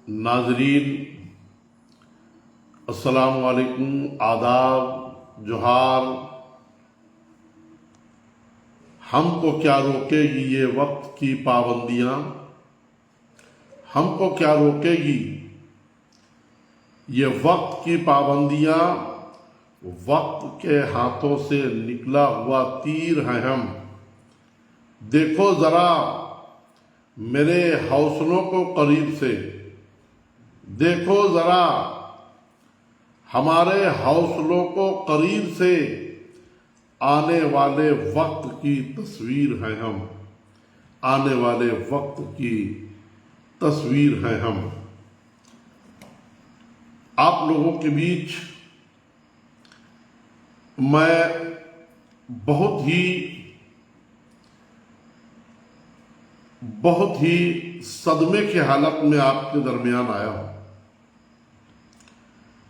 नाजरीन अस्सलाम वालेकुम, आदाब, जोहार। हमको क्या रोकेगी ये वक्त की पाबंदियाँ, हमको क्या रोकेगी ये वक्त की पाबंदियाँ। वक्त के हाथों से निकला हुआ तीर हैं हम। देखो ज़रा मेरे हौसलों को करीब से, देखो ज़रा हमारे हौसलों को करीब से। आने वाले वक्त की तस्वीर हैं हम, आने वाले वक्त की तस्वीर हैं हम। आप लोगों के बीच मैं बहुत ही सदमे की हालत में आपके दरमियान आया हूं।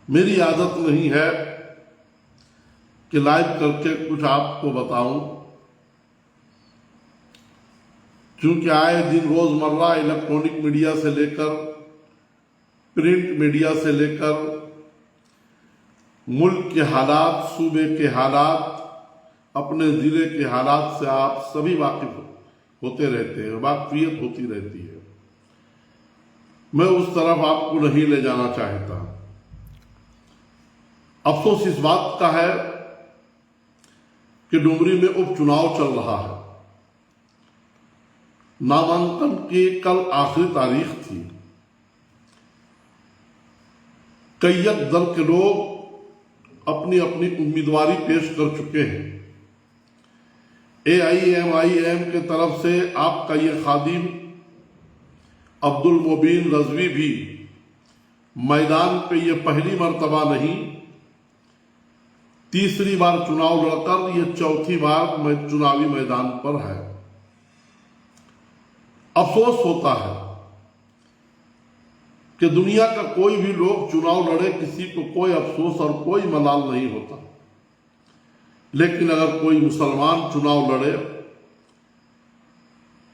मेरी आदत नहीं है कि लाइव करके कुछ आपको बताऊं, क्योंकि आए दिन रोजमर्रा इलेक्ट्रॉनिक मीडिया से लेकर प्रिंट मीडिया से लेकर मुल्क के हालात, सूबे के हालात, अपने जिले के हालात से आप सभी वाकिफ होते रहते हैं, वाकफियत होती रहती है। मैं उस तरफ आपको नहीं ले जाना चाहता। अफसोस इस बात का है कि डुमरी में उपचुनाव चल रहा है। नामांकन की कल आखिरी तारीख थी। कई दल के लोग अपनी अपनी उम्मीदवारी पेश कर चुके हैं। AIMIM के तरफ से आपका ये खादिम अब्दुल मुबीन रजवी भी मैदान पे ये पहली मर्तबा नहीं, तीसरी बार चुनाव लड़कर ये चौथी बार चुनावी मैदान पर है। अफसोस होता है कि दुनिया का कोई भी लोग चुनाव लड़े, किसी को कोई अफसोस और कोई मलाल नहीं होता। लेकिन अगर कोई मुसलमान चुनाव लड़े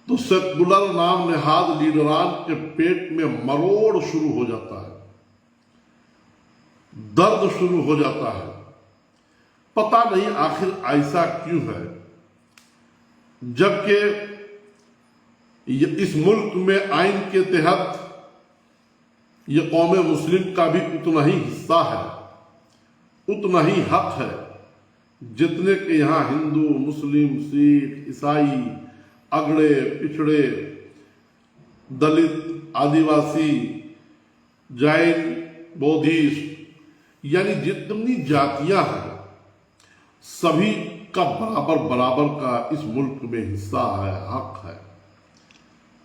तो सेकुलर नाम नेहाद लीडरान के पेट में मरोड़ शुरू हो जाता है, दर्द शुरू हो जाता है। पता नहीं आखिर ऐसा क्यों है, जबकि इस मुल्क में आइन के तहत ये कौम मुस्लिम का भी उतना ही हिस्सा है, उतना ही हक है जितने के यहाँ हिंदू, मुस्लिम, सिख, ईसाई, अगड़े, पिछड़े, दलित, आदिवासी, जैन, बौद्धिस्ट, यानी जितनी जातियां हैं सभी का बराबर का इस मुल्क में हिस्सा है, हक है।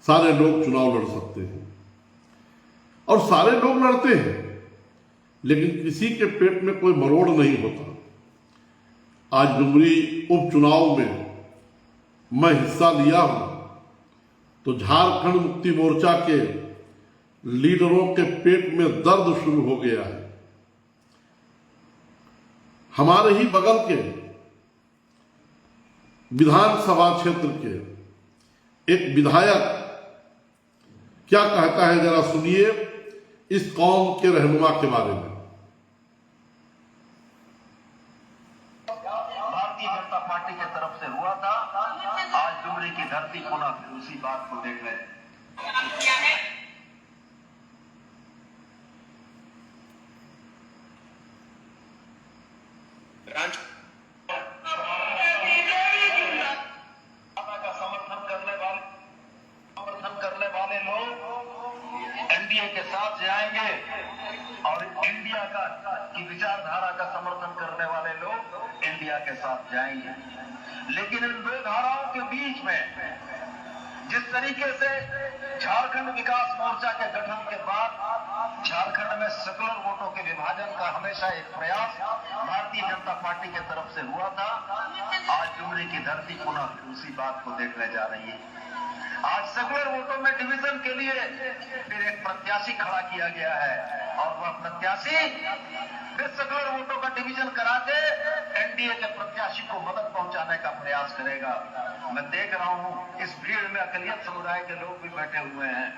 सारे लोग चुनाव लड़ सकते हैं और सारे लोग लड़ते हैं, लेकिन किसी के पेट में कोई मरोड़ नहीं होता। आज डुमरी उपचुनाव में मैं हिस्सा लिया हूं तो झारखंड मुक्ति मोर्चा के लीडरों के पेट में दर्द शुरू हो गया है। हमारे ही बगल के विधानसभा क्षेत्र के एक विधायक क्या कहता है, जरा सुनिए इस कौम के रहनुमा के बारे में। भारतीय जनता पार्टी की तरफ से हुआ था, आज डुमरी की धरती पुनः उसी बात को देख रहे हैं। समर्थन करने वाले लोग एनडीए के साथ जाएंगे और इंडिया की विचारधारा का समर्थन करने वाले लोग इंडिया के साथ जाएंगे। लेकिन इन दो धाराओं के बीच में जिस तरीके से झारखंड विकास मोर्चा के गठन के बाद झारखंड में सेकुलर वोटों के विभाजन का हमेशा एक प्रयास भारतीय जनता पार्टी की तरफ से हुआ था, आज डुमरी की धरती पुनः उसी बात को देखने जा रही है। आज सेकुलर वोट वोटों में डिवीजन के लिए फिर एक प्रत्याशी खड़ा किया गया है और वह प्रत्याशी फिर सेकुलर वोटों का डिवीजन करा के एनडीए के प्रत्याशी को मदद पहुंचाने का प्रयास करेगा। मैं देख रहा हूं इस भीड़ में अकलियत समुदाय के लोग भी बैठे हुए हैं।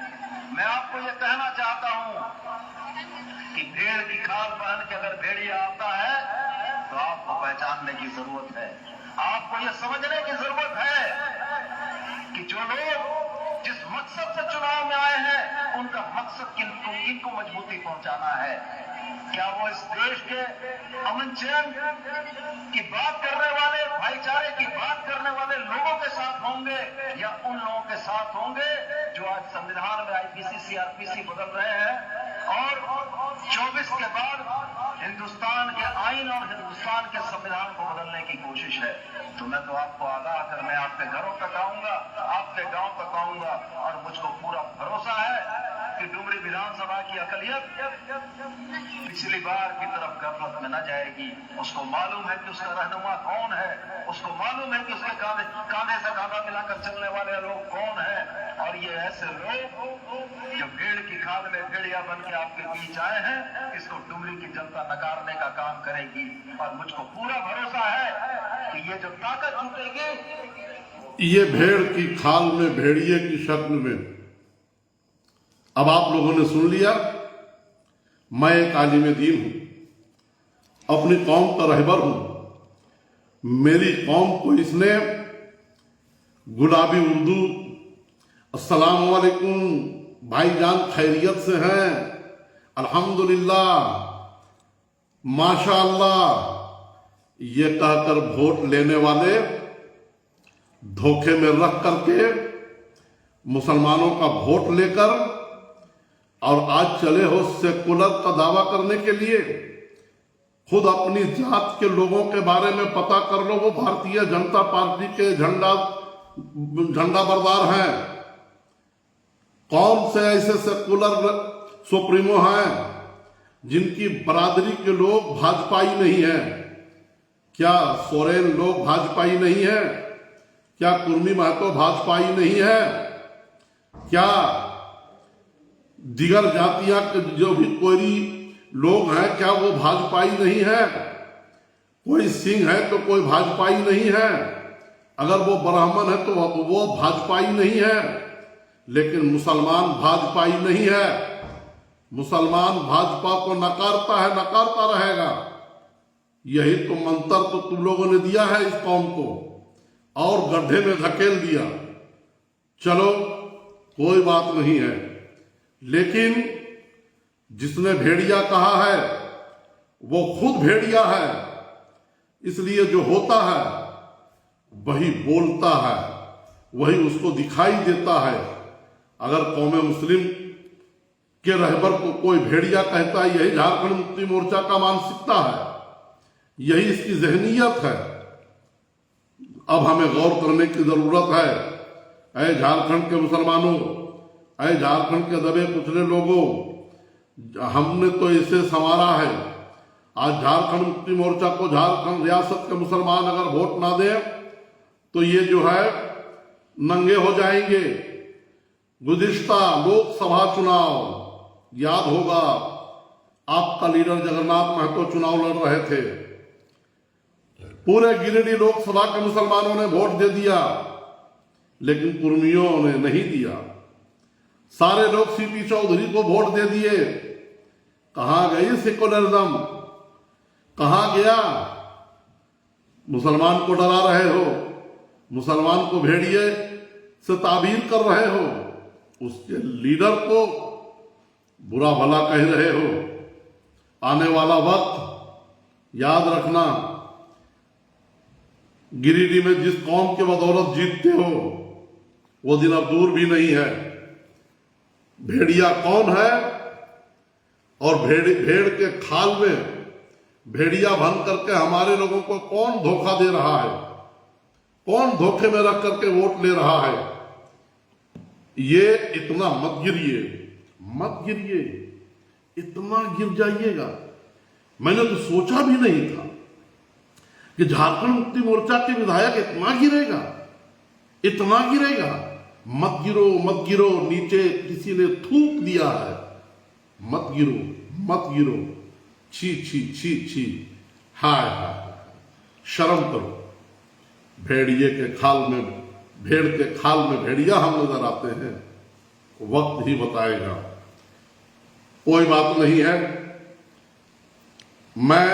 मैं आपको यह कहना चाहता हूं कि भेड़ की खाल पहन के अगर भेड़िया आता है तो आपको पहचानने की जरूरत है। आपको यह समझने की जरूरत है कि जो लोग जिस मकसद से चुनाव में आए हैं उनका मकसद किनको मजबूती पहुंचाना है। क्या वो इस देश के अमन चैन की बात करने वाले, भाईचारे की बात करने वाले लोगों के साथ होंगे या उन लोगों के साथ होंगे जो आज संविधान में आईपीसी सीआरपीसी बदल रहे हैं और 24 के बाद हिंदुस्तान के आईन और हिंदुस्तान के संविधान को बदलने की कोशिश है। तो मैं तो आपको आगाह करने आपके घरों तक आऊंगा, आपके गांव तक आऊंगा और मुझको पूरा भरोसा है कि डुमरी विधानसभा की अकलियत पिछली बार की तरफ गफलत में न जाएगी। उसको मालूम है कि उसका रहनुमा कौन है, उसको मालूम है कि उसके कांधे से कांधा मिलाकर चलने वाले लोग कौन है और ये ऐसे लोग जो भेड़ की खाल में भेड़िया बन के आपके बीच आए हैं, इसको डुमरी की जनता नकारने का काम करेगी और मुझको पूरा भरोसा है कि ये जो ताकत जुटेगी ये भेड़ की खाल में भेड़िए की शक्ल में। अब आप लोगों ने सुन लिया, मैं एक आलिम दीन हूं, अपनी कौम का रहबर हूं। मेरी कौम को इसने गुलाबी उर्दू अस्सलाम वालेकुम भाईजान खैरियत से हैं, अल्हम्दुलिल्लाह, माशाअल्लाह ये कहकर वोट लेने वाले धोखे में रख करके मुसलमानों का वोट लेकर और आज चले हो सेकुलर का दावा करने के लिए। खुद अपनी जात के लोगों के बारे में पता कर लो, वो भारतीय जनता पार्टी के झंडा बरदार हैं। कौन से ऐसे सेकुलर सुप्रीमो हैं जिनकी बरादरी के लोग भाजपाई नहीं है? क्या सोरेन लोग भाजपाई नहीं है? क्या कुर्मी महतो भाजपाई नहीं है? क्या दिगर जातियां के जो भी कोई लोग हैं क्या वो भाजपाई नहीं है? कोई सिंह है तो कोई भाजपाई नहीं है, अगर वो ब्राह्मण है तो वो भाजपाई नहीं है। लेकिन मुसलमान भाजपाई नहीं है। मुसलमान भाजपा को नकारता है, नकारता रहेगा। यही तो मंत्र तो तुम लोगों ने दिया है इस कौम को और गड्ढे में धकेल दिया। चलो कोई बात नहीं है, लेकिन जिसने भेड़िया कहा है वो खुद भेड़िया है। इसलिए जो होता है वही बोलता है, वही उसको दिखाई देता है। अगर कौम मुस्लिम के रहबर को कोई भेड़िया कहता है, यही झारखंड मुक्ति मोर्चा का मानसिकता है, यही इसकी जहनीयत है। अब हमें गौर करने की जरूरत है। ऐ झारखंड के मुसलमानों, ऐ झारखंड के दबे कुचले लोगों, हमने तो इसे संवारा है। आज झारखंड मुक्ति मोर्चा को झारखंड रियासत के मुसलमान अगर वोट ना दें तो ये जो है नंगे हो जाएंगे। गुज़िश्ता लोकसभा चुनाव याद होगा, आपका लीडर जगन्नाथ महतो चुनाव लड़ रहे थे। पूरे गिरिडीह लोकसभा के मुसलमानों ने वोट दे दिया, लेकिन कुर्मियों ने नहीं दिया। सारे लोग सीपी चौधरी को वोट दे दिए। कहां गई सेकुलरिज्म? कहां गया? मुसलमान को डरा रहे हो, मुसलमान को भेड़िए से ताबीर कर रहे हो, उसके लीडर को बुरा भला कह रहे हो। आने वाला वक्त याद रखना, गिरिडीह में जिस कौम के बदौलत जीतते हो वो दिन अब दूर भी नहीं है। भेड़िया कौन है और भेड़ के खाल में भेड़िया बन करके हमारे लोगों को कौन धोखा दे रहा है, कौन धोखे में रख करके वोट ले रहा है? ये इतना मत गिरिए, मत गिरिए, इतना गिर जाइएगा। मैंने तो सोचा भी नहीं था कि झारखंड मुक्ति मोर्चा के विधायक इतना गिरेगा, इतना गिरेगा। मत गिरो मत गिरो, नीचे किसी ने थूक दिया है, मत गिरो मत गिरो, छी छी छी छी, हाय हाय, शर्म करो। भेड़िए के खाल में, भेड़ के खाल में भेड़िया हम नजर आते हैं, वक्त ही बताएगा। कोई बात नहीं है, मैं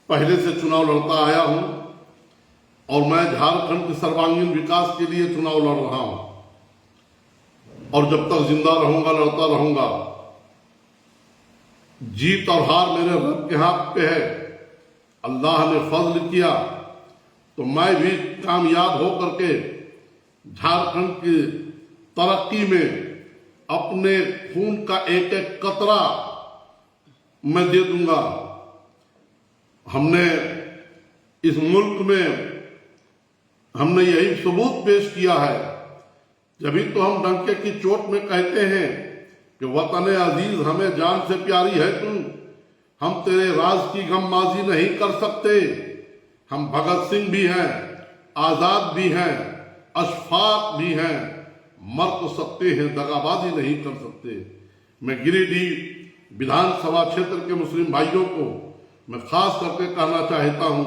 पहले से चुनाव लड़ता आया हूं और मैं झारखंड के सर्वांगीण विकास के लिए चुनाव लड़ रहा हूं और जब तक जिंदा रहूंगा लड़ता रहूंगा। जीत और हार मेरे रब के हाथ पे है। अल्लाह ने फजल किया तो मैं भी कामयाब हो करके झारखंड की तरक्की में अपने खून का एक एक कतरा मैं दे दूंगा। हमने इस मुल्क में हमने यही सबूत पेश किया है, जभी तो हम डंके की चोट में कहते हैं कि वतन अजीज हमें जान से प्यारी है तू, हम तेरे राज की गमबाजी नहीं कर सकते। हम भगत सिंह भी हैं, आजाद भी हैं, अशफाक भी हैं, मर तो सकते हैं, दगाबाजी नहीं कर सकते। मैं गिरिडीह विधानसभा क्षेत्र के मुस्लिम भाइयों को मैं खास करके कहना चाहता हूं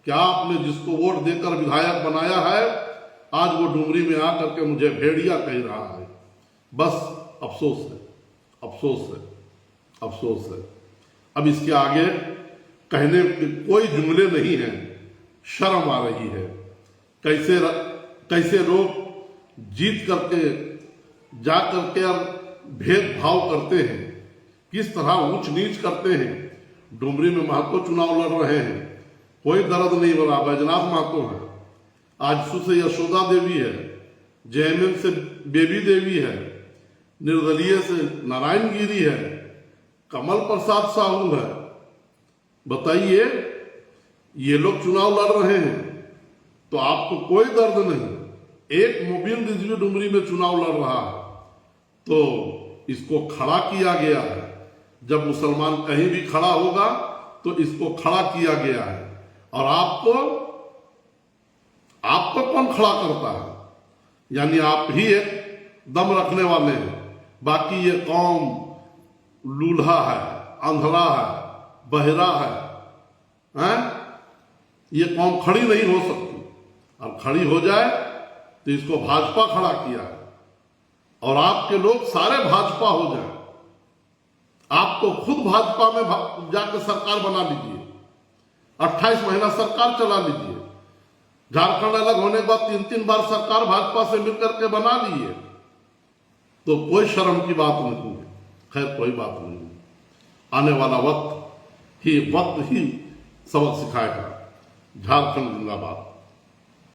कि आपने जिसको वोट देकर विधायक बनाया है, आज वो डुमरी में आकर के मुझे भेड़िया कह रहा है। बस अफसोस है, अफसोस है, अफसोस है। अब इसके आगे कहने के कोई जुमले नहीं है, शर्म आ रही है। कैसे लोग जीत करके जा करके भेदभाव करते हैं, किस तरह ऊंच नीच करते हैं। डुमरी में महतो चुनाव लड़ रहे हैं, कोई दर्द नहीं हो रहा। बैजनाथ महतो है, आजसू से यशोदा देवी है, जेएमएम से बेबी देवी है, निर्दलीय से नारायण गिरी है, कमल प्रसाद साहू है। बताइए, ये लोग चुनाव लड़ रहे हैं तो आपको कोई दर्द नहीं। एक मोबिन रिजवी डुमरी में चुनाव लड़ रहा है तो इसको खड़ा किया गया है। जब मुसलमान कहीं भी खड़ा होगा तो इसको खड़ा किया गया है। और आपको कौन खड़ा करता है? यानी आप ही एक दम रखने वाले हैं, बाकी ये कौम लूल्हा है, अंधड़ा है, बहरा है, हैं? ये कौम खड़ी नहीं हो सकती। और खड़ी हो जाए तो इसको भाजपा खड़ा किया है और आपके लोग सारे भाजपा हो जाए। आप तो खुद भाजपा में जाकर सरकार बना लीजिए, 28 महीना सरकार चला लीजिए। झारखंड अलग होने के बाद 3-3 बार सरकार भाजपा से मिलकर के बना लीजिए, तो कोई शर्म की बात नहीं है। खैर, कोई बात नहीं है। आने वाला वक्त ही सबक सिखाएगा। झारखंड जिंदाबाद।